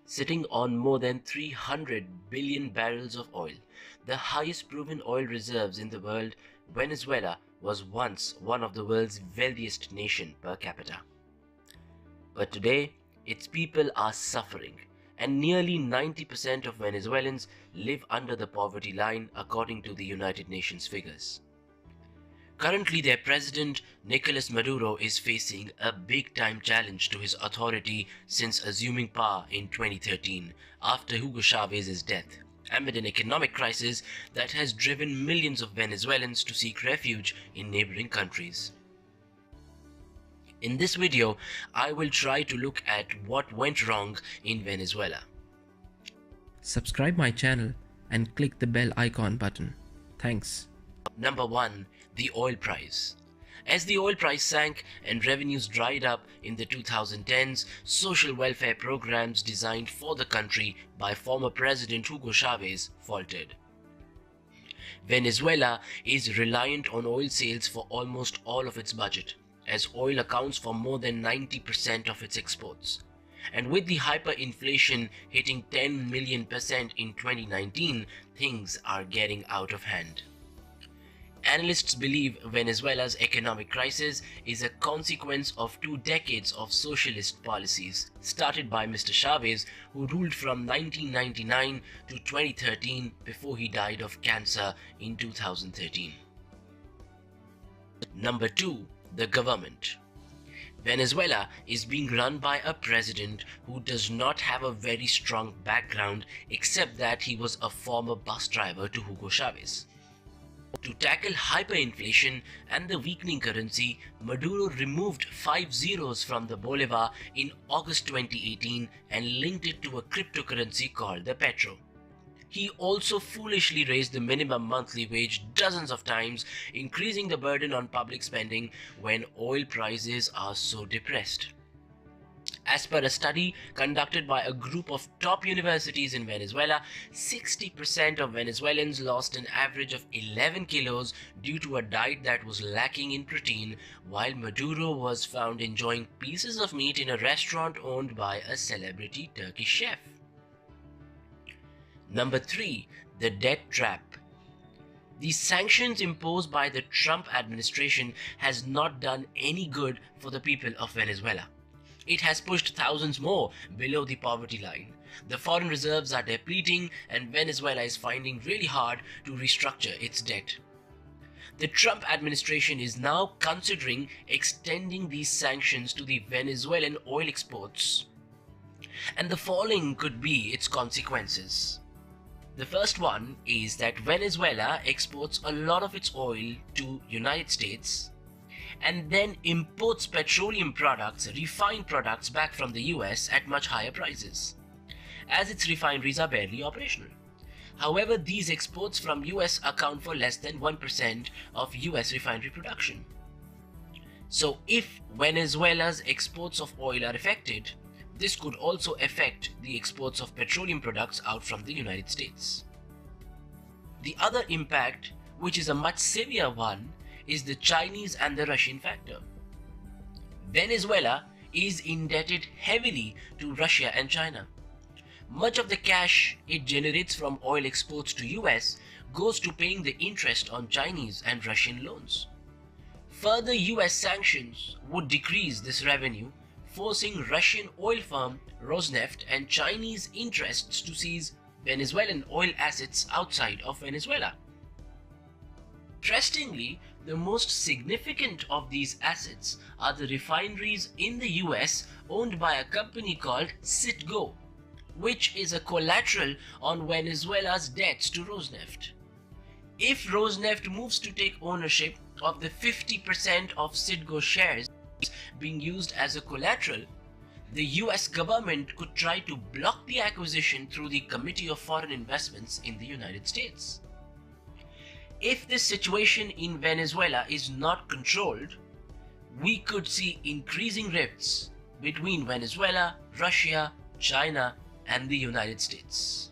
sitting on more than 300 billion barrels of oil, the highest proven oil reserves in the world, Venezuela was once one of the world's wealthiest nations per capita. But today, its people are suffering, and nearly 90% of Venezuelans live under the poverty line according to the United Nations figures. Currently, their president, Nicolas Maduro, is facing a big-time challenge to his authority since assuming power in 2013 after Hugo Chávez's death, amid an economic crisis that has driven millions of Venezuelans to seek refuge in neighboring countries. In this video, I will try to look at what went wrong in Venezuela. Subscribe my channel and click the bell icon button. Thanks. Number 1. The oil price. As the oil price sank and revenues dried up in the 2010s, social welfare programs designed for the country by former President Hugo Chávez faltered. Venezuela is reliant on oil sales for almost all of its budget, as oil accounts for more than 90% of its exports. And with the hyperinflation hitting 10 million percent in 2019, things are getting out of hand. Analysts believe Venezuela's economic crisis is a consequence of 2 decades of socialist policies started by Mr. Chávez, who ruled from 1999 to 2013 before he died of cancer in 2013. Number 2. The government. Venezuela is being run by a president who does not have a very strong background except that he was a former bus driver to Hugo Chávez. To tackle hyperinflation and the weakening currency, Maduro removed 5 zeros from the bolivar in August 2018 and linked it to a cryptocurrency called the petro. He also foolishly raised the minimum monthly wage dozens of times, increasing the burden on public spending when oil prices are so depressed. As per a study conducted by a group of top universities in Venezuela, 60% of Venezuelans lost an average of 11 kilos due to a diet that was lacking in protein, while Maduro was found enjoying pieces of meat in a restaurant owned by a celebrity Turkish chef. Number 3. The debt trap. The sanctions imposed by the Trump administration has not done any good for the people of Venezuela. It has pushed thousands more below the poverty line. The foreign reserves are depleting and Venezuela is finding really hard to restructure its debt. The Trump administration is now considering extending these sanctions to the Venezuelan oil exports. And the following could be its consequences. The first one is that Venezuela exports a lot of its oil to United States and then imports petroleum products, refined products back from the US at much higher prices, as its refineries are barely operational. However, these exports from US account for less than 1% of US refinery production. So if Venezuela's exports of oil are affected, this could also affect the exports of petroleum products out from the United States. The other impact, which is a much severe one, is the Chinese and the Russian factor. Venezuela is indebted heavily to Russia and China. Much of the cash it generates from oil exports to US goes to paying the interest on Chinese and Russian loans. Further US sanctions would decrease this revenue, forcing Russian oil firm Rosneft and Chinese interests to seize Venezuelan oil assets outside of Venezuela. Interestingly, the most significant of these assets are the refineries in the US owned by a company called Citgo, which is a collateral on Venezuela's debts to Rosneft. If Rosneft moves to take ownership of the 50% of Citgo shares being used as a collateral, the US government could try to block the acquisition through the Committee of Foreign Investments in the United States. If this situation in Venezuela is not controlled, we could see increasing rifts between Venezuela, Russia, China, and the United States.